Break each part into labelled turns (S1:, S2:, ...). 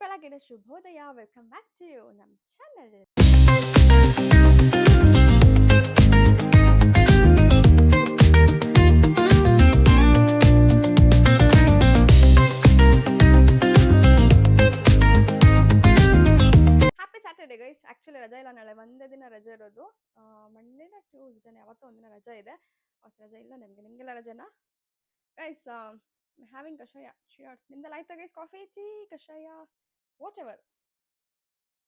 S1: ಬೆಳಗಿನ ಶುಭೋದಯ. Welcome back to ನಮ್ಮ channel. Happy Saturday guys. Actually ರಜೆ ಇಲ್ಲ, ನಾಳೆ ಒಂದೇ ದಿನ ರಜೆ ಇರೋದು. ಮಂಡೇನ ಟ್ಯೂಸ್ಡೇನ ಯಾವತ್ತೋ ಒಂದಿನ ರಜೆ ಇದೆ. ಅವತ್ತು ರಜೆ ಇಲ್ಲ ನಿಮಗೆಲ್ಲ ರಜೆನಾ ಗೈಸ್? ಹ್ಯಾವಿಂಗ್ ಕಷಾಯ. ಚಿಯರ್ಸ್. ನಿಮ್ದೆಲ್ಲ ಆಯ್ತಾ ಗೈಸ್? ಕಾಫಿ, ಟೀ, ಕಷಾಯ, ವಾಟ್ ಎವರ್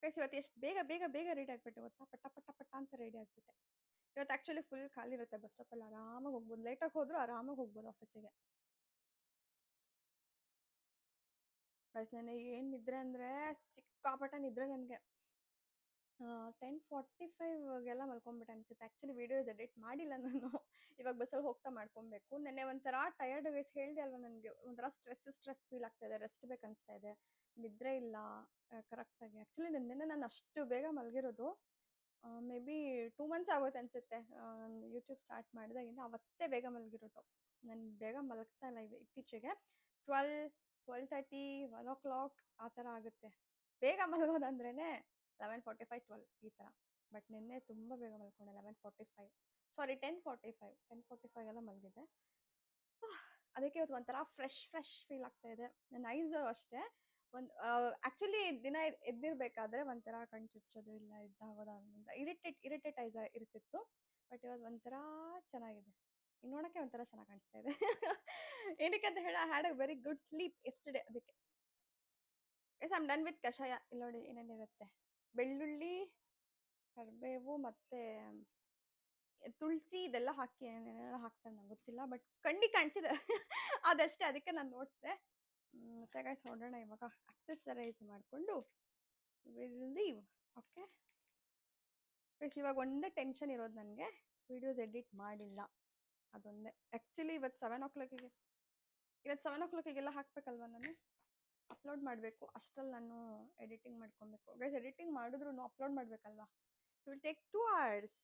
S1: ಗೈಸ್. ಇವತ್ತು ಎಷ್ಟು ಬೇಗ ಬೇಗ ಬೇಗ ರೆಡಿ ಆಗ್ಬಿಟ್ಟೆ ಗೊತ್ತಾ? ಪಟ್ಟ ಪಟ್ಟ ಪಟ್ಟ ಅಂತ ರೆಡಿ ಆಗ್ಬಿಟ್ಟೆ. ಇವತ್ತು ಆ್ಯಕ್ಚುಲಿ ಫುಲ್ ಖಾಲಿ ಇರುತ್ತೆ ಬಸ್ ಸ್ಟಾಪಲ್ಲಿ. ಆರಾಮಾಗಿ ಹೋಗ್ಬೋದು, ಲೇಟಾಗಿ ಹೋದರೂ ಆರಾಮಾಗಿ ಹೋಗ್ಬೋದು ಆಫೀಸಿಗೆ. ಗೈಸ್ ನನಗೆ ಏನು ನಿದ್ರೆ ಅಂದರೆ ಸಿಕ್ಕಾಪಟ್ಟೆ ನಿದ್ರೆ ನನಗೆ. 10:45ಗೆಲ್ಲ ಮಲ್ಕೊಂಡ್ಬಿಟ್ಟೆ ಅನ್ಸುತ್ತೆ. ಆ್ಯಕ್ಚುಲಿ ವೀಡಿಯೋಸ್ ಎಡಿಟ್ ಮಾಡಿಲ್ಲ ನಾನು. ಇವಾಗ ಬಸ್ಸಲ್ಲಿ ಹೋಗ್ತಾ ಮಾಡ್ಕೊಬೇಕು. ನೆನ್ನೆ ಒಂಥರ ಟಯರ್ಡ್ ಗೈಸ್, ಹೇಳಿದೆ ಅಲ್ವಾ ನನಗೆ ಒಂಥರ ಸ್ಟ್ರೆಸ್ ಫೀಲ್ ಆಗ್ತಾ ಇದೆ. ರೆಸ್ಟ್ ಬೇಕನ್ನಿಸ್ತಾ ಇದೆ, ನಿದ್ರೆ ಇಲ್ಲ ಕರೆಕ್ಟಾಗಿ. ಆ್ಯಕ್ಚುಲಿ ನಿನ್ನೆ ನಾನು ಅಷ್ಟು ಬೇಗ ಮಲಗಿರೋದು ಮೇ ಬಿ 2 ಮಂತ್ಸ್ ಆಗೋಯ್ತು ಅನಿಸುತ್ತೆ. ಯೂಟ್ಯೂಬ್ ಸ್ಟಾರ್ಟ್ ಮಾಡಿದಾಗಿಂದ ಅವತ್ತೇ ಬೇಗ ಮಲಗಿರೋದು. ನಾನು ಬೇಗ ಮಲಗ್ತಾ ಇಲ್ಲ ಇತ್ತೀಚೆಗೆ. 12:30 1 o'clock ಆ ಥರ ಆಗುತ್ತೆ ಬೇಗ ಮಲಗೋದಂದ್ರೇ. 11:45 12 ಈ ಥರ. ಬಟ್ ನಿನ್ನೆ ತುಂಬ ಬೇಗ ಮಲ್ಕೊಂಡೆ. 11:45 ಸಾರಿ 10:45 ಎಲ್ಲ ಮಲಗಿದೆ. ಅದಕ್ಕೆ ಇವತ್ತು ಒಂಥರ ಫ್ರೆಶ್ ಫೀಲ್ ಆಗ್ತಾ ಇದೆ. ನನ್ನ ಐಸ್ ಅಷ್ಟೇ ಒಂದು ಆ್ಯಕ್ಚುಲಿ ದಿನ ಎದ್ದಿರಬೇಕಾದ್ರೆ ಒಂಥರ ಕಣ್ಣು ಚುಚ್ಚೋದು ಇಲ್ಲ ಇದ್ದಾಗೋದು ಅಂತ ಇರಿಟೇಟ್ ಐಸ್ ಇರ್ತಿತ್ತು. ಬಟ್ ಇವತ್ತು ಒಂಥರ ಚೆನ್ನಾಗಿದೆ, ನೋಡೋಕ್ಕೆ ಒಂಥರ ಚೆನ್ನಾಗಿ ಕಾಣಿಸ್ತಾ ಇದೆ. ಏನಕ್ಕೆ ಅಂತ ಹೇಳಿ, I had a very good sleep yesterday. ಅದಕ್ಕೆ ಎಸ್ ಐಮ್ ಡನ್ ವಿತ್ ಕಷಾಯ. ಇಲ್ಲಿ ನೋಡಿ ಏನೇನಿರುತ್ತೆ: ಬೆಳ್ಳುಳ್ಳಿ, ಕರಿಬೇವು ಮತ್ತು ತುಳಸಿ, ಇದೆಲ್ಲ ಹಾಕಿ ಏನೇನೆಲ್ಲ ಹಾಕ್ತಾರೆ ನಂಗೆ ಗೊತ್ತಿಲ್ಲ, ಬಟ್ ಕಣ್ಣಿಗೆ ಕಾಣಿಸಿದೆ ಅದಷ್ಟೇ. ಅದಕ್ಕೆ ನಾನು ನೋಡಿಸ್ದೆ. ಮತ್ತೆ ಗೈಸ್ ಹೊರಡೋಣ ಇವಾಗ. ಅಕ್ಸೆಸರೈಸ್ ಮಾಡಿಕೊಂಡು ವಿಲ್ ಲೀವ್. ಓಕೆ ಗೈಸ್, ಇವಾಗ ಒಂದೇ ಟೆನ್ಷನ್ ಇರೋದು ನನಗೆ, ವೀಡಿಯೋಸ್ ಎಡಿಟ್ ಮಾಡಿಲ್ಲ ಅದೊಂದೇ. ಆ್ಯಕ್ಚುಲಿ ಇವತ್ತು 7 o'clockಗೆಲ್ಲ ಹಾಕಬೇಕಲ್ವ ನಾನು, ಅಪ್ಲೋಡ್ ಮಾಡಬೇಕು. ಅಷ್ಟರಲ್ಲಿ ನಾನು ಎಡಿಟಿಂಗ್ ಮಾಡ್ಕೊಬೇಕು ಗೈಸ್. ಎಡಿಟಿಂಗ್ ಮಾಡಿದ್ರು ಅಪ್ಲೋಡ್ ಮಾಡಬೇಕಲ್ವ. It will take 2 hours.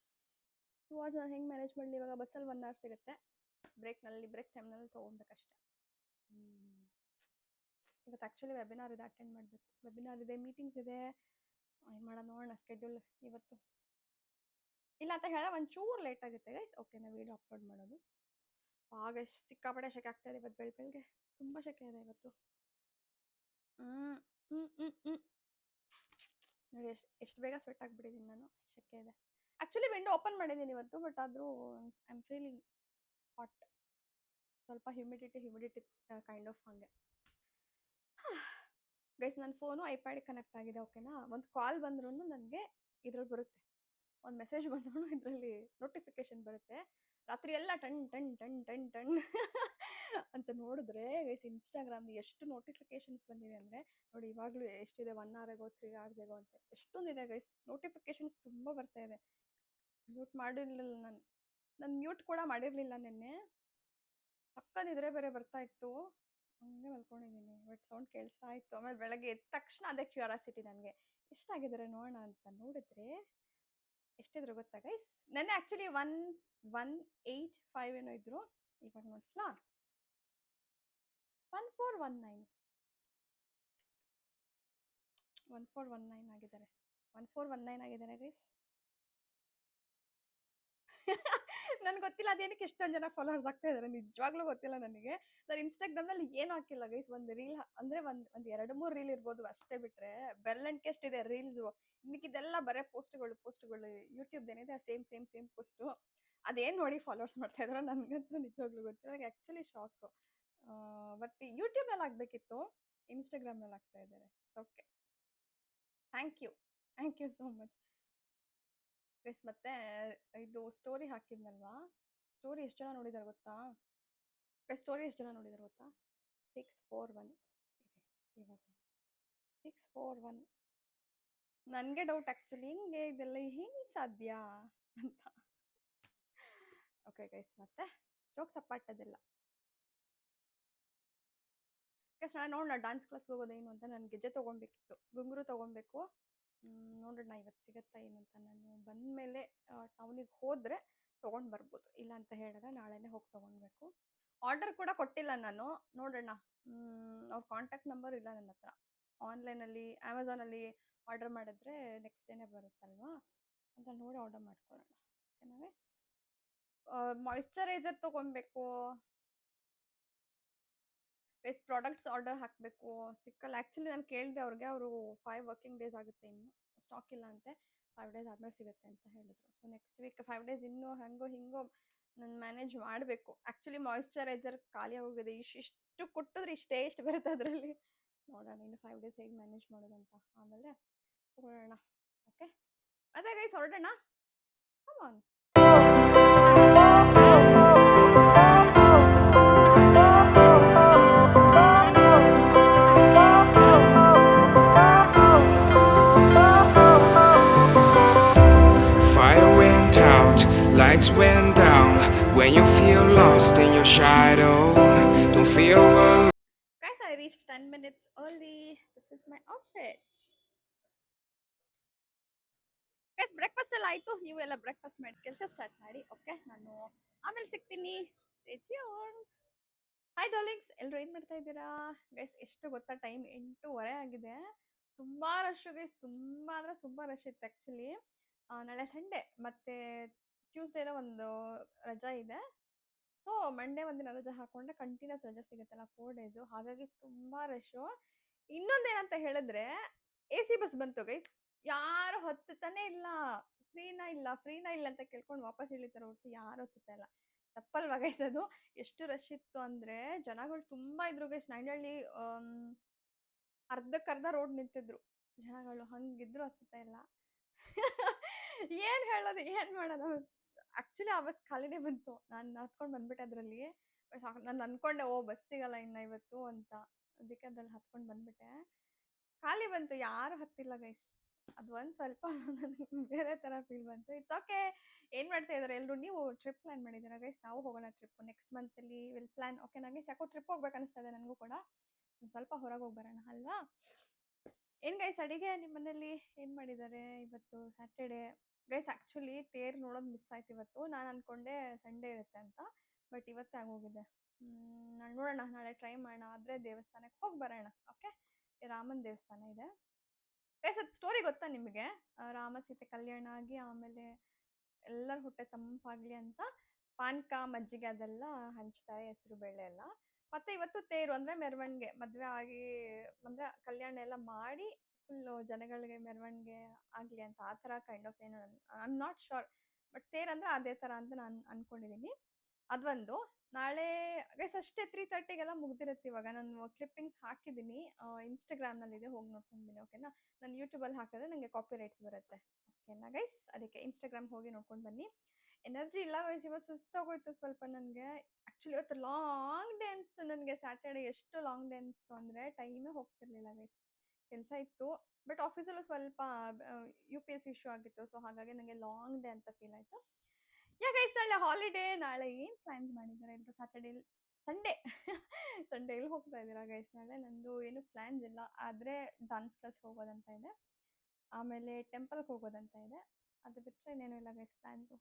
S1: 2 hours ನಾನು ಹೆಂಗೆ ಮ್ಯಾನೇಜ್ ಮಾಡಲಿ? ಇವಾಗ ಬಸ್ಸಲ್ಲಿ 1 hour ಸಿಗುತ್ತೆ, ಬ್ರೇಕ್ ಟೈಮ್ನಲ್ಲಿ ತೊಗೊಬೇಕಷ್ಟೆ. ಇವತ್ತು ಆ್ಯಕ್ಚುಲಿ ವೆಬಿನಾರ್ ಇದೆ, ಅಟೆಂಡ್ ಮಾಡಬೇಕು. ವೆಬಿನಾರ್ ಇದೆ, ಮೀಟಿಂಗ್ಸ್ ಇದೆ. ಏನು ಮಾಡೋಣ ನೋಡೋಣ ಸ್ಕೆಡ್ಯೂಲ್ ಇವತ್ತು. ಇಲ್ಲ ಅಂತ ಹೇಳ ಒಂಚೂರು ಲೇಟ್ ಆಗುತ್ತೆ ಗೈಸ್. ಓಕೆನಾ ವೀಡಿಯೋ ಅಪ್ಲೋಡ್ ಮಾಡೋದು. ಆಗ ಸಿಕ್ಕಾಪಟ್ಟೆ ಶೆಕೆ ಆಗ್ತಾ ಇದೆ ಇವತ್ತು. ಬೆಳಗ್ಗೆ ತುಂಬ ಶೆಕೆ ಇದೆ ಇವತ್ತು. ನೋಡಿ ಎಷ್ಟು ಬೇಗ ಸ್ವೆಟ್ ಆಗಿಬಿಟ್ಟಿದ್ದೀನಿ ನಾನು. ಶೆಕೆ ಇದೆ. ಆ್ಯಕ್ಚುಲಿ ವಿಂಡೋ ಓಪನ್ ಮಾಡಿದ್ದೀನಿ ಇವತ್ತು, ಬಟ್ ಆದರೂ ಐ ಆಮ್ ಫೀಲಿಂಗ್ ಹಾಟ್. ಸ್ವಲ್ಪ ಹ್ಯುಮಿಡಿಟಿ ಕೈಂಡ್ ಆಫ್ ಹಾಗೆ. ಗೈಸ್ ನನ್ನ ಫೋನು ಐಪ್ಯಾಡಿಗೆ ಕನೆಕ್ಟ್ ಆಗಿದೆ. ಓಕೆನಾ, ಒಂದು ಕಾಲ್ ಬಂದ್ರೂ ನನಗೆ ಇದ್ರಲ್ಲಿ ಬರುತ್ತೆ, ಒಂದು ಮೆಸೇಜ್ ಬಂದ್ರೂ ಇದರಲ್ಲಿ ನೋಟಿಫಿಕೇಶನ್ ಬರುತ್ತೆ. ರಾತ್ರಿ ಎಲ್ಲ ton ton ton ton ton ಅಂತ ನೋಡಿದ್ರೆ ಗೈಸ್, ಇನ್ಸ್ಟಾಗ್ರಾಮ್ಗೆ ಎಷ್ಟು ನೋಟಿಫಿಕೇಶನ್ಸ್ ಬಂದಿದೆ ಅಂದರೆ ನೋಡಿ. ಇವಾಗಲೂ ಎಷ್ಟಿದೆ, 1 hour ago 3 hours ago ಅಂತ ಎಷ್ಟೊಂದಿದೆ ಗೈಸ್. ನೋಟಿಫಿಕೇಶನ್ಸ್ ತುಂಬ ಬರ್ತಾ ಇದೆ. ಮ್ಯೂಟ್ ಮಾಡಿರಲಿಲ್ಲ ನಾನು ಮ್ಯೂಟ್ ಕೂಡ ಮಾಡಿರಲಿಲ್ಲ ನಿನ್ನೆ. ಸಕ್ಕದಿದ್ರೆ ಬೇರೆ ಬರ್ತಾ ಇತ್ತು, ಹಂಗೆ ಮಲ್ಕೊಂಡಿದ್ದೀನಿ. ಬಟ್ ಸೌಂಡ್ ಕೇಳಿಸ್ತಾ ಇತ್ತು. ಆಮೇಲೆ ಬೆಳಗ್ಗೆ ಎದ್ದ ತಕ್ಷಣ ಅದೇ ಕ್ಯೂರಾಸಿಟಿ ನನಗೆ, ಎಷ್ಟಾಗಿದ್ದಾರೆ ನೋಡೋಣ ಅಂತ ನೋಡಿದ್ರೆ ಎಷ್ಟಿದ್ರು ಗೊತ್ತಾ ಗೈಸ್? ನೆನ್ನೆ ಆ್ಯಕ್ಚುಲಿ 1,185 ಏನೋ ಇದ್ರು. ಇವಾಗ ನೋಡ್ಸ್ಲಾ, 1419 ಆಗಿದ್ದಾರೆ. 1419 ಆಗಿದ್ದಾರೆ ಗೈಸ್. ನನ್ಗೆ ಗೊತ್ತಿಲ್ಲ ಅದೇನಕ್ಕೆ ಎಷ್ಟೊಂದು ಜನ ಫಾಲೋವರ್ಸ್ ಆಗ್ತಾ ಇದ್ದಾರೆ, ನಿಜವಾಗ್ಲೂ ಗೊತ್ತಿಲ್ಲ ನನಗೆ. ನಾನು ಇನ್ಸ್ಟಾಗ್ರಾಮ್ನಲ್ಲಿ ಏನು ಹಾಕಿಲ್ಲ ಗೈಸ್. ಒಂದು ರೀಲ್ ಅಂದರೆ ಒಂದು 2-3 ರೀಲ್ ಇರ್ಬೋದು ಅಷ್ಟೇ, ಬಿಟ್ಟರೆ ಬೆರಳೆಣಿಕೆ ಎಷ್ಟಿದೆ ರೀಲ್ಸು. ಇದೆಲ್ಲ ಬರೀ ಪೋಸ್ಟ್ಗಳು. ಯೂಟ್ಯೂಬ್ದು ಏನಿದೆ ಸೇಮ್ ಪೋಸ್ಟು. ಅದೇನು ನೋಡಿ ಫಾಲೋವರ್ಸ್ ಮಾಡ್ತಾ ಇದ್ರು ನನಗಂತೂ ನಿಜವಾಗ್ಲೂ ಗೊತ್ತಿಲ್ಲ. Actually shock. ಬಟ್ ಯೂಟ್ಯೂಬ್ನಲ್ಲಿ ಆಗಬೇಕಿತ್ತು, ಇನ್ಸ್ಟಾಗ್ರಾಮ್ನಲ್ಲಿ ಆಗ್ತಾ ಇದ್ದಾರೆ. Okay, thank you so much guys. ಮತ್ತೆ ಇದು ಸ್ಟೋರಿ ಹಾಕಿದ್ನಲ್ವಾ, ಸ್ಟೋರಿ ಎಷ್ಟು ಜನ ನೋಡಿದಾರೆ ಗೊತ್ತಾ? 641. ಇವಾಗ 641. ನನಗೆ ಡೌಟ್ ಆ್ಯಕ್ಚುಲಿ, ಹಿಂಗೆ ಇದೆಲ್ಲ ಹೆಂಗೆ ಸಾಧ್ಯ ಅಂತ. ಓಕೆ ಗೈಸ್, ಮತ್ತೆ ಜೋಕ್ಸ್ ಅಪ್ಪಾಟದೆಲ್ಲ ಗೈಸ್. ನಾನು ನೋಡೋಣ ಡಾನ್ಸ್ ಕ್ಲಾಸ್ಗೆ ಹೋಗೋದೇನು ಅಂತ. ನಾನು ಗೆಜ್ಜೆ ತೊಗೊಬೇಕಿತ್ತು, ಗುಂಗುರು ತೊಗೊಬೇಕು. ನೋಡೋಣ ಇವತ್ತು ಸಿಗುತ್ತಾ ಏನು ಅಂತ. ನಾನು ಬಂದಮೇಲೆ ಟೌನಿಗೆ ಹೋದರೆ ತೊಗೊಂಡು ಬರ್ಬೋದು, ಇಲ್ಲ ಅಂತ ಹೇಳಿದ್ರೆ ನಾಳೆನೇ ಹೋಗಿ ತೊಗೊಳ್ಬೇಕು. ಆರ್ಡರ್ ಕೂಡ ಕೊಟ್ಟಿಲ್ಲ ನಾನು, ನೋಡೋಣ. ಅವ್ರ ಕಾಂಟ್ಯಾಕ್ಟ್ ನಂಬರ್ ಇಲ್ಲ ನನ್ನ ಹತ್ರ. ಆನ್ಲೈನಲ್ಲಿ ಅಮೆಝಾನಲ್ಲಿ ಆರ್ಡರ್ ಮಾಡಿದ್ರೆ ನೆಕ್ಸ್ಟ್ ಡೇನೇ ಬರುತ್ತಲ್ವಾ ಅಂತ ನೋಡಿ ಆರ್ಡರ್ ಮಾಡ್ಕೊಳ್ಳೋಣ. ಓಕೆನಾ ಗೈಸ್? ಮಾಯಿಶ್ಚರೈಸರ್ ತೊಗೊಬೇಕು ಗೈಸ್. ಪ್ರಾಡಕ್ಟ್ಸ್ ಆರ್ಡರ್ ಹಾಕಬೇಕು, ಸಿಕ್ಕಲ್ಲ. ಆ್ಯಕ್ಚುಲಿ ನಾನು ಕೇಳಿದೆ ಅವ್ರಿಗೆ, ಅವರು 5 ವರ್ಕಿಂಗ್ ಡೇಸ್ ಆಗುತ್ತೆ, ಇನ್ನು ಸ್ಟಾಕ್ ಇಲ್ಲ ಅಂತೆ. 5 ಡೇಸ್ ಆದಮೇಲೆ ಸಿಗುತ್ತೆ ಅಂತ ಹೇಳಿದ್ರು. ಸೊ ನೆಕ್ಸ್ಟ್ ವೀಕ್ 5 ಡೇಸ್ ಇನ್ನೂ ಹಂಗೋ ಹಿಂಗೋ ನಾನು ಮ್ಯಾನೇಜ್ ಮಾಡಬೇಕು. ಆ್ಯಕ್ಚುಲಿ ಮಾಯಿಶ್ಚರೈಸರ್ ಖಾಲಿ ಆಗೋಗಿದೆ. ಇಷ್ಟು ಕೊಟ್ಟಿದ್ರೆ ಇಷ್ಟು ಬರುತ್ತೆ ಅದರಲ್ಲಿ. ನೋಡೋಣ ಇನ್ನು 5 ಡೇಸ್ ಹೇಗೆ ಮ್ಯಾನೇಜ್ ಮಾಡೋದಂತ, ಆಮೇಲೆ ತಗೊಳ್ಳೋಣ. ಓಕೆ, ಅದೇ ಗೈಸ್ ಹೊರಡೋಣ. Come on.
S2: Fire went out, lights went down. When you feel lost in your shadow, don't feel alone.
S1: Guys, I reached 10 minutes early. This is my outfit. Guys breakfast ಎಲ್ಲ ಆಯಿತು. ನೀವು ಎಲ್ಲ breakfast ಮಾಡಿ ಕೆಲಸ start ಮಾಡಿ. Okay, ನಾನು ಆಮೇಲೆ ಸಿಗ್ತೀನಿ. Stay tuned. ಹಾಯ್ ಡಾರ್ಲಿಂಗ್ಸ್, ಎಲ್ಲರೂ ಏನು ಮಾಡ್ತಾ ಇದ್ದೀರಾ ಗೈಸ್? ಎಷ್ಟು ಗೊತ್ತಾ, ಟೈಮ್ 8:30 ಆಗಿದೆ. ತುಂಬ ರಶ್ಶು ಗೈಸ್, ತುಂಬ ಅಂದರೆ ತುಂಬ ರಶ್ ಇತ್ತು ಆ್ಯಕ್ಚುಲಿ. ನಾಳೆ ಸಂಡೇ ಮತ್ತು ಟ್ಯೂಸ್ಡೇನ ಒಂದು ರಜಾ ಇದೆ. ಸೊ ಮಂಡೇ ಒಂದಿನ ರಜಾ ಹಾಕೊಂಡ್ರೆ ಕಂಟಿನ್ಯೂಸ್ ರಜಾ ಸಿಗುತ್ತಲ್ಲ 4 ಡೇಸು, ಹಾಗಾಗಿ ತುಂಬ ರಶ್ಶು. ಇನ್ನೊಂದೇನಂತ ಹೇಳಿದ್ರೆ, AC ಬಸ್ ಬಂತು ಗೈಸ್. ಯಾರು ಹತ್ತುತ್ತಾನೆ ಇಲ್ಲ. ಫ್ರೀನಾ ಇಲ್ಲ ಅಂತ ಕೇಳ್ಕೊಂಡು ವಾಪಸ್ ಇಳಿತಾರೆ ಹೊರತು ಯಾರು ಹತ್ತುತ್ತಾ ಇಲ್ಲ. ತಪ್ಪಲ್ವಾ ಗೈಸ್ ಅದು? ಎಷ್ಟು ರಶ್ ಇತ್ತು ಅಂದರೆ ಜನಗಳು ತುಂಬ ಇದ್ರು ಗೈಸ್. ನಾಯ್ಡಳ್ಳಿ ಅರ್ಧಕ್ಕರ್ಧ ರೋಡ್ ನಿಂತಿದ್ರು ಜನಗಳು, ಹಂಗಿದ್ರು ಹತ್ತುತ್ತಾ ಇಲ್ಲ. ಏನು ಹೇಳೋದು, ಏನು ಮಾಡೋದು? ಆ್ಯಕ್ಚುಲಿ ಆ ಬಸ್ ಖಾಲಿನೇ ಬಂತು. ನಾನು ಹತ್ಕೊಂಡು ಬಂದ್ಬಿಟ್ಟೆ ಅದರಲ್ಲಿ. ನಾನು ಅಂದ್ಕೊಂಡೆ ಬಸ್ ಸಿಗಲ್ಲ ಇನ್ನು ಇವತ್ತು ಅಂತ, ಅದಕ್ಕೆ ಅದ್ರಲ್ಲಿ ಹತ್ಕೊಂಡು ಬಂದ್ಬಿಟ್ಟೆ. ಖಾಲಿ ಬಂತು, ಯಾರು ಹತ್ತಿಲ್ಲ ಗೈಸ್. ಅದು ಒಂದು ಸ್ವಲ್ಪ ನನಗೆ ಬೇರೆ ಥರ ಫೀಲ್ ಬಂತು. It's okay. ಏನು ಮಾಡ್ತಾ ಇದ್ದಾರೆ ಎಲ್ಲರೂ? ನೀವು ಟ್ರಿಪ್ ಪ್ಲ್ಯಾನ್ ಮಾಡಿದ್ದೀರಾ ಗೈಸ್? ನಾವು ಹೋಗೋಣ ಟ್ರಿಪ್ಪು ನೆಕ್ಸ್ಟ್ ಮಂತಲ್ಲಿ. Will plan. ಓಕೆ ನನಗೆ ಯಾಕೋ ಟ್ರಿಪ್ ಹೋಗ್ಬೇಕು ಅನಿಸ್ತಾ ಇದೆ ನನಗೂ ಕೂಡ. ಒಂದು ಸ್ವಲ್ಪ ಹೊರಗೆ ಹೋಗಿ ಬರೋಣ ಅಲ್ವಾ? ಏನು ಗೈಸ್ ಅಡಿಗೆ ನಿಮ್ಮ ಮನೇಲಿ ಏನು ಮಾಡಿದ್ದಾರೆ ಇವತ್ತು? Saturday guys. ಆ್ಯಕ್ಚುಲಿ ತೇರು ನೋಡೋದು ಮಿಸ್ ಆಯ್ತು ಇವತ್ತು. ನಾನು ಅಂದ್ಕೊಂಡೆ ಸಂಡೇ ಇರುತ್ತೆ ಅಂತ, ಬಟ್ ಇವತ್ತೇ ಆಗೋಗಿದೆ. ನಾನು ನೋಡೋಣ, ನಾಳೆ ಟ್ರೈ ಮಾಡೋಣ. ಆದರೆ ದೇವಸ್ಥಾನಕ್ಕೆ ಹೋಗಿ ಬರೋಣ. ಓಕೆ, ರಾಮನ ದೇವಸ್ಥಾನ ಇದೆ ಗೈಸ್. ಅದು ಸ್ಟೋರಿ ಗೊತ್ತಾ ನಿಮಗೆ? ರಾಮ ಸೀತೆ ಕಲ್ಯಾಣ ಆಗಿ ಆಮೇಲೆ ಎಲ್ಲರ ಹೊಟ್ಟೆ ತಂಪಾಗಲಿ ಅಂತ ಪಾನಕ ಮಜ್ಜಿಗೆ ಅದೆಲ್ಲ ಹಂಚ್ತಾರೆ, ಹೆಸರು ಬೇಳೆ ಎಲ್ಲ. ಮತ್ತೆ ಇವತ್ತು ತೇರು ಅಂದರೆ ಮೆರವಣಿಗೆ. ಮದುವೆ ಆಗಿ ಅಂದರೆ ಕಲ್ಯಾಣ ಎಲ್ಲ ಮಾಡಿ ಫುಲ್ಲು ಜನಗಳಿಗೆ ಮೆರವಣಿಗೆ ಆಗಲಿ ಅಂತ, ಆ ಥರ ಕೈಂಡ್ ಆಫ್ ಏನು, I am not sure. But ತೇರು ಅಂದರೆ ಅದೇ ಥರ ಅಂತ ನಾನು ಅಂದ್ಕೊಂಡಿದ್ದೀನಿ. ಅದೊಂದು. ನಾಳೆ ಗೈಸ್ ಅಷ್ಟೇ 3:30ಗೆಲ್ಲ ಮುಗ್ದಿರುತ್ತೆ. ಇವಾಗ ನಾನು ಕ್ಲಿಪ್ಪಿಂಗ್ಸ್ ಹಾಕಿದ್ದೀನಿ, ಇನ್ಸ್ಟಾಗ್ರಾಮ್ನಲ್ಲಿದೆ, ಹೋಗಿ ನೋಡ್ಕೊಂಡ್ಬಿಡಿ. ಓಕೆನಾ? ನಾನು ಯೂಟ್ಯೂಬಲ್ಲಿ ಹಾಕಿದ್ರೆ ನನಗೆ ಕಾಪಿ ರೈಟ್ಸ್ ಬರುತ್ತೆ. ಓಕೆನಾ ಗೈಸ್? ಅದಕ್ಕೆ ಇನ್ಸ್ಟಾಗ್ರಾಮ್ ಹೋಗಿ ನೋಡ್ಕೊಂಡು ಬನ್ನಿ. ಎನರ್ಜಿ ಇಲ್ಲ ಗೈಸ್, ಇವತ್ತು ಸುಸ್ತಾಗೋಯ್ತು ಸ್ವಲ್ಪ ನನಗೆ. ಆ್ಯಕ್ಚುಲಿ ಇವತ್ತು ಲಾಂಗ್ ಡೇ ಅನಿಸ್ತು ನನಗೆ. ಸ್ಯಾಟರ್ಡೇ ಎಷ್ಟು ಲಾಂಗ್ ಡೇ ಅನಿಸ್ತು ಅಂದರೆ ಟೈಮೇ ಹೋಗ್ತಿರ್ಲಿಲ್ಲ ಗೈಸ್. ಕೆಲಸ ಇತ್ತು, ಬಟ್ ಆಫೀಸಲ್ಲೂ ಸ್ವಲ್ಪ UPS ಇಶ್ಯೂ ಆಗಿತ್ತು. ಸೊ ಹಾಗಾಗಿ ನನಗೆ ಲಾಂಗ್ ಡೇ ಅಂತ ಫೀಲ್ ಆಯಿತು. ಯಾ ಗೈಸ್, ನಾಳೆ ಹಾಲಿಡೇ. ನಾಳೆ ಏನು ಪ್ಲ್ಯಾನ್ಸ್ ಮಾಡಿದ್ದಾರೆ ಎಲ್ಲರೂ? ಸಂಡೇ ಎಲ್ಲಿ ಹೋಗ್ತಾ ಇದ್ದೀರಾ ಗೈಸ್? ನಾಳೆ ನಂದು ಏನು ಪ್ಲ್ಯಾನ್ಸ್ ಇಲ್ಲ, ಆದರೆ ಡಾನ್ಸ್ ಕ್ಲಾಸ್ಗೆ ಹೋಗೋದಂತ ಇದೆ, ಆಮೇಲೆ ಟೆಂಪಲ್ಗೆ ಹೋಗೋದಂತ ಇದೆ. ಅದು ಬಿಟ್ಟರೆ ಇನ್ನೇನು ಇಲ್ಲ ಗೈಸ್ ಪ್ಲ್ಯಾನ್ಸು.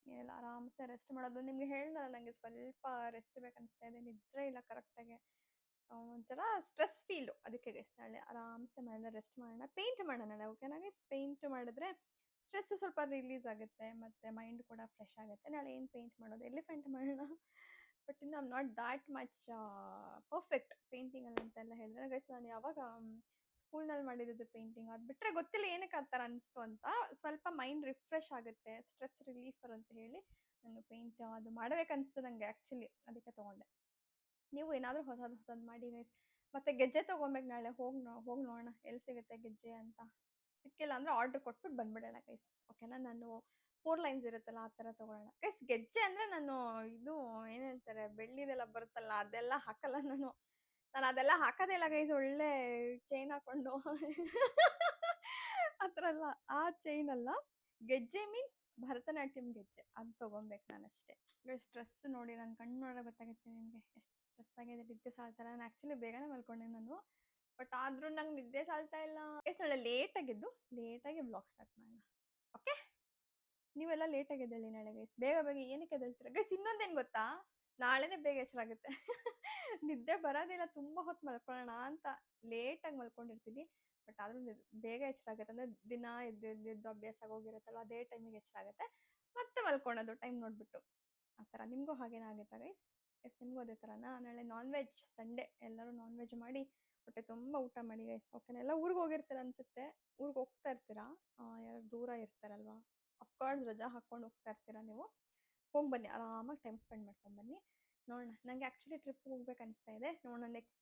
S1: ಏನಿಲ್ಲ, ಆರಾಮ್ಸೆ ರೆಸ್ಟ್ ಮಾಡೋದು. ನಿಮಗೆ ಹೇಳಿದ್ನಲ್ಲ ನನಗೆ ಸ್ವಲ್ಪ ರೆಸ್ಟ್ ಬೇಕನ್ನಿಸ್ತಾ ಇದೆ, ನಿದ್ರೆ ಇಲ್ಲ ಕರೆಕ್ಟಾಗಿ. ಒಂಥರ ಸ್ಟ್ರೆಸ್ ಫೀಲು. ಅದಕ್ಕೆ ಗೈಸ್ ನಾಳೆ ಆರಾಮ್ಸೆ ಮನೆಯಲ್ಲ ರೆಸ್ಟ್ ಮಾಡೋಣ. ಪೇಂಟ್ ಮಾಡೋಣ ನಾಳೆ. ಓಕೆನಾ ಗೈಸ್? ಪೇಂಟ್ ಮಾಡಿದ್ರೆ ಸ್ಟ್ರೆಸ್ ಸ್ವಲ್ಪ ರಿಲೀಸ್ ಆಗುತ್ತೆ ಮತ್ತು ಮೈಂಡ್ ಕೂಡ ಫ್ರೆಶ್ ಆಗುತ್ತೆ. ನಾಳೆ ಏನು ಪೇಂಟ್ ಮಾಡೋದು, ಎಲಿಫೆಂಟ್ ಮಾಡೋಣ. ಬಟ್ ಇನ್ನು I'm not that much perfect ಪೇಂಟಿಂಗಲ್ಲಿ ಅಂತೆಲ್ಲ ಹೇಳಿದ್ರೆ ಗೈಸ್. ನಾನು ಯಾವಾಗ ಸ್ಕೂಲ್ನಲ್ಲಿ ಮಾಡಿದ್ದು ಪೇಂಟಿಂಗ್, ಅದು ಬಿಟ್ಟರೆ ಗೊತ್ತಿಲ್ಲ ಏನಕ್ಕೆ ಆ ಥರ ಅನಿಸ್ತು ಅಂತ. ಸ್ವಲ್ಪ ಮೈಂಡ್ ರಿಫ್ರೆಶ್ ಆಗುತ್ತೆ, ಸ್ಟ್ರೆಸ್ ರಿಲೀಫರ್ ಅಂತ ಹೇಳಿ ನಾನು ಪೇಂಟ್ ಅದು ಮಾಡಬೇಕನ್ನಿಸ್ತು ನನಗೆ ಆ್ಯಕ್ಚುಲಿ, ಅದಕ್ಕೆ ತೊಗೊಂಡೆ. ನೀವು ಏನಾದರೂ ಹೊಸದು ಮಾಡಿ ಗೈಸ್. ಮತ್ತು ಗೆಜ್ಜೆ ತೊಗೊಬೇಕು ನಾಳೆ. ಹೋಗಿ ನೋಡೋಣ ಎಲ್ಲಿ ಸಿಗುತ್ತೆ ಗೆಜ್ಜೆ ಅಂತ. ಸಿಕ್ಕಿಲ್ಲ ಅಂದರೆ ಆರ್ಡ್ರ್ ಕೊಟ್ಬಿಟ್ಟು ಬಂದ್ಬಿಡೋಣ ಗೈಸ್. ಓಕೆನಾ? ನಾನು 4 ಲೈನ್ಸ್ ಇರುತ್ತಲ್ಲ ಆ ಥರ ತೊಗೊಳ್ಳೋಣ ಗೈಸ್. ಗೆಜ್ಜೆ ಅಂದರೆ ನಾನು ಇದು ಏನು ಹೇಳ್ತಾರೆ, ಬೆಳ್ಳಿದೆಲ್ಲ ಬರುತ್ತಲ್ಲ ಅದೆಲ್ಲ ಹಾಕಲ್ಲ ನಾನು ಅದೆಲ್ಲ ಹಾಕೋದೇ ಇಲ್ಲ ಗೈಸ್. ಒಳ್ಳೆ ಚೈನ್ ಹಾಕ್ಕೊಂಡು ಆ ಥರ ಅಲ್ಲ, ಆ ಚೈನ್ ಅಲ್ಲ. ಗೆಜ್ಜೆ ಮೀನ್ಸ್ ಭರತನಾಟ್ಯಂ ಗೆಜ್ಜೆ, ಅದು ತೊಗೊಬೇಕು ನಾನು ಅಷ್ಟೇ ಗೈಸ್. ಸ್ಟ್ರೆಸ್ ನೋಡಿ, ನನ್ನ ಕಣ್ಣು ನೋಡೋ ಗೊತ್ತಾಗುತ್ತೆ ನಿಮಗೆ ಎಷ್ಟು ಸ್ಟ್ರೆಸ್ ಆಗಿದೆ. ನಿದ್ದೆ ಸಾಲ್ತಾರ. ನಾನು ಆ್ಯಕ್ಚುಲಿ ಬೇಗನೆ ಮಲ್ಕೊಂಡೆ ನಾನು, ಬಟ್ ಆದರೂ ನಂಗೆ ನಿದ್ದೆ ಸಾಲ್ತಾ ಇಲ್ಲ ಗೈಸ್. ನಾಳೆ ಲೇಟಾಗಿ ವ್ಲಾಗ್ ಸ್ಟಾರ್ಟ್ ಮಾಡೋಣ. ಓಕೆ, ನೀವೆಲ್ಲ ಲೇಟಾಗಿ ಎದ್ದೇಳಿ ನಾಳೆ ಗೈಸ್. ಬೇಗ ಏನಕ್ಕೆ ಎದ್ದೇಳ್ತೀರಾ ಗೈಸ್? ಇನ್ನೊಂದೇನು ಗೊತ್ತಾ, ನಾಳೆನೇ ಬೇಗ ಎಚ್ಚರ ಆಗುತ್ತೆ. ನಿದ್ದೆ ಬರೋದಿಲ್ಲ, ತುಂಬ ಹೊತ್ತು ಮಲ್ಕೊಳ್ಳೋಣ ಅಂತ ಲೇಟಾಗಿ ಮಲ್ಕೊಂಡಿರ್ತೀನಿ. ಬಟ್ ಆದ್ರೂ ಬೇಗ ಎಚ್ಚರ ಆಗುತ್ತೆ. ಅಂದರೆ ದಿನ ಎದ್ದು ಎದ್ದು ಎದ್ದು ಅಭ್ಯಾಸ ಆಗೋಗಿರುತ್ತಲ್ಲ, ಅದೇ ಟೈಮಿಗೆ ಎಚ್ಚರ ಆಗುತ್ತೆ. ಮತ್ತೆ ಮಲ್ಕೊಳ್ಳೋದು ಟೈಮ್ ನೋಡಿಬಿಟ್ಟು. ಆ ಥರ ನಿಮಗೂ ಹಾಗೇನೇ ಆಗುತ್ತಾ ಗೈಸ್? ಎಸ್, ನಿಮಗೂ ಅದೇ ಥರನಾ? ನಾಳೆ ನಾನ್ ವೆಜ್ ಸಂಡೇ, ಎಲ್ಲರೂ ನಾನ್ ವೆಜ್ ಮಾಡಿ ಹೊಟ್ಟೆ ತುಂಬ ಊಟ ಮಾಡಿ ಗೈಸ್. ಓಕೆನಾ? ಎಲ್ಲ ಊರಿಗೆ ಹೋಗಿರ್ತೀರ ಅನ್ಸುತ್ತೆ. ಊರಿಗೆ ಹೋಗ್ತಾ ಇರ್ತೀರಾ? ಯಾರು ದೂರ ಇರ್ತಾರಲ್ವಾ, ಅಫ್ಕೋರ್ಸ್ ರಜಾ ಹಾಕ್ಕೊಂಡು ಹೋಗ್ತಾ ಇರ್ತೀರಾ ನೀವು. ಹೋಗಿ ಬನ್ನಿ, ಆರಾಮಾಗಿ ಟೈಮ್ ಸ್ಪೆಂಡ್ ಮಾಡ್ಕೊಂಡು ಬನ್ನಿ. ನೋಡೋಣ, ನನಗೆ ಆ್ಯಕ್ಚುಲಿ ಟ್ರಿಪ್ ಹೋಗ್ಬೇಕು ಅನಿಸ್ತಾ ಇದೆ. ನೋಡೋಣ ನೆಕ್ಸ್ಟ್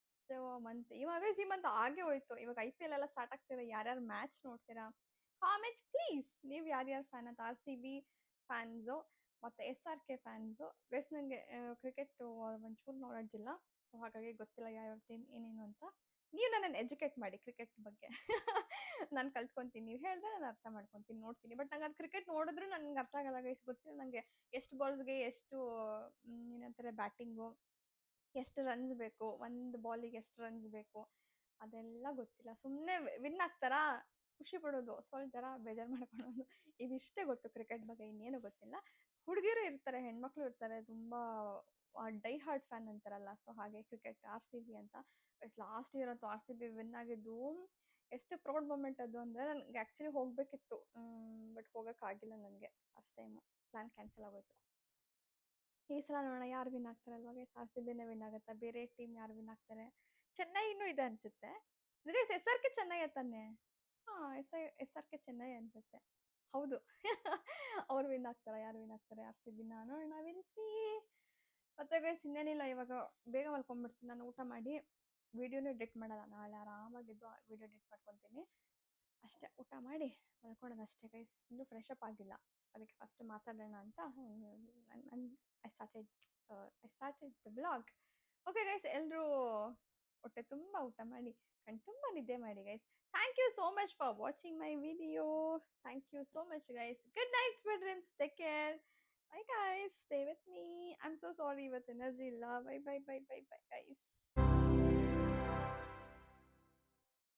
S1: ಮಂತ್. ಇವಾಗ ಈ ಮಂತ್ ಆಗೇ ಹೋಯ್ತು. ಇವಾಗ IPL ಎಲ್ಲ ಸ್ಟಾರ್ಟ್ ಆಗ್ತಿದೆ. ಯಾರ್ಯಾರು ಮ್ಯಾಚ್ ನೋಡ್ತೀರಾ ಕಾಮೆಂಟ್ ಪ್ಲೀಸ್. ನೀವು ಯಾರ್ಯಾರು ಫ್ಯಾನ್ ಅಂತ? RCB ಫ್ಯಾನ್ಸು ಮತ್ತು SRK ಫ್ಯಾನ್ಸು. ಗೈಸ್, ನನಗೆ ಕ್ರಿಕೆಟು ಒಂಚೂರು ನಾಲೆಡ್ಜ್ ಇಲ್ಲ. ಸೊ ಹಾಗಾಗಿ ಗೊತ್ತಿಲ್ಲ ಯಾವ್ಯಾವ ಟೀಮ್ ಏನೇನು ಅಂತ. ನೀವು ನನ್ನನ್ನು ಎಜುಕೇಟ್ ಮಾಡಿ ಕ್ರಿಕೆಟ್ ಬಗ್ಗೆ. ನಾನು ಕಲ್ತ್ಕೊತೀನಿ. ನೀವು ಹೇಳಿದ್ರೆ ನಾನು ಅರ್ಥ ಮಾಡ್ಕೊತೀನಿ, ನೋಡ್ತೀನಿ. ಬಟ್ ನಂಗೆ ಅದು ಕ್ರಿಕೆಟ್ ನೋಡಿದ್ರು ನನಗೆ ಅರ್ಥ ಆಗಲ್ಲ ಗೈಸ್. ಗೊತ್ತಿಲ್ಲ ನನಗೆ ಎಷ್ಟು ಬಾಲ್ಸ್ಗೆ ಎಷ್ಟು ಏನಂತಾರೆ ಬ್ಯಾಟಿಂಗು, ಎಷ್ಟು ರನ್ಸ್ ಬೇಕು, ಒಂದು ಬಾಲಿಗೆ ಎಷ್ಟು ರನ್ಸ್ ಬೇಕು, ಅದೆಲ್ಲ ಗೊತ್ತಿಲ್ಲ. ಸುಮ್ಮನೆ ವಿನ್ ಆಗ್ತಾರಾ, ಖುಷಿ ಪಡೋದು, ಸ್ವಲ್ಪ ಜರ ಬೇಜಾರು ಮಾಡ್ಕೊಳ್ಳೋದು, ಇದಿಷ್ಟೇ ಗೊತ್ತು ಕ್ರಿಕೆಟ್ ಬಗ್ಗೆ, ಇನ್ನೇನು ಗೊತ್ತಿಲ್ಲ. ಹುಡುಗಿರು ಇರ್ತಾರೆ, ಹೆಣ್ಮಕ್ಳು ಇರ್ತಾರೆ, ತುಂಬ ಡೈ ಹಾರ್ಟ್ ಫ್ಯಾನ್ ಅಂತಾರಲ್ಲ, ಸೊ ಹಾಗೆ ಕ್ರಿಕೆಟ್ RCB ಅಂತ. ಲಾಸ್ಟ್ ಇಯರ್ ಅಂತೂ RCB ವಿನ್ ಆಗಿದ್ದು ಎಷ್ಟು ಪ್ರೌಡ್ ಮೂಮೆಂಟ್ ಅದು ಅಂದರೆ. ನನಗೆ ಆ್ಯಕ್ಚುಲಿ ಹೋಗಬೇಕಿತ್ತು, ಬಟ್ ಹೋಗೋಕ್ಕಾಗಿಲ್ಲ ನನಗೆ. ಫಸ್ಟ್ ಟೈಮು ಪ್ಲ್ಯಾನ್ ಕ್ಯಾನ್ಸಲ್ ಆಗೋಯ್ತು. ಈ ಸಲ ನೋಡೋಣ ಯಾರು ವಿನ್ ಆಗ್ತಾರಲ್ವ ಗೈಸ್. RCBನೇ ವಿನ್ ಆಗುತ್ತಾ, ಬೇರೆ ಟೀಮ್ ಯಾರು ವಿನ್ ಆಗ್ತಾರೆ? ಚೆನ್ನೈ ಇನ್ನೂ ಇದೆ ಅನಿಸುತ್ತೆ ಗೈಸ್. SRK ಚೆನ್ನೈ ತಾನೆ? ಹಾಂ, SRK ಚೆನ್ನೈ ಅನಿಸುತ್ತೆ. ಹೌದು. ಅವ್ರು ವಿನ್ ಆಗ್ತಾರಾ, ಯಾರು ವಿನ್ ಆಗ್ತಾರೆ? RCBನ ನೋಡೋಣ, ವಿಲ್ ಸಿ. ಮತ್ತೆ ಗೈಸ್ ಇನ್ನೇನಿಲ್ಲ, ಇವಾಗ ಬೇಗ ಮಲ್ಕೊಂಡ್ಬಿಡ್ತೀನಿ. ನಾನು ಊಟ ಮಾಡಿ ವಿಡಿಯೋನೂ ಎಡಿಟ್ ಮಾಡಲ್ಲ. ನಾಳೆ ಆರಾಮಾಗಿದ್ದು ವಿಡಿಯೋ ಎಡಿಟ್ ಮಾಡ್ಕೊತೀನಿ ಅಷ್ಟೇ. ಊಟ ಮಾಡಿ ಮಲ್ಕೊಳ್ಳೋದು ಅಷ್ಟೇ ಗೈಸ್. ಇನ್ನೂ ಫ್ರೆಶ್ ಅಪ್ ಆಗಿಲ್ಲ, ಅದಕ್ಕೆ ಫಸ್ಟ್ ಮಾತಾಡೋಣ ಅಂತ I started the blog. Okay guys, ಎಲ್ಲರೂ ಹೊಟ್ಟೆ ತುಂಬ ಊಟ ಮಾಡಿ ಕಣ್ ತುಂಬ ನಿದ್ದೆ ಮಾಡಿ guys. Thank you so much for watching my video. Thank you so much guys. Good night, sweet dreams, take care. Bye guys, stay with me. I am so sorry, ಇವತ್ತು ಎನರ್ಜಿ ಇಲ್ಲ. Bye bye bye bye bye guys.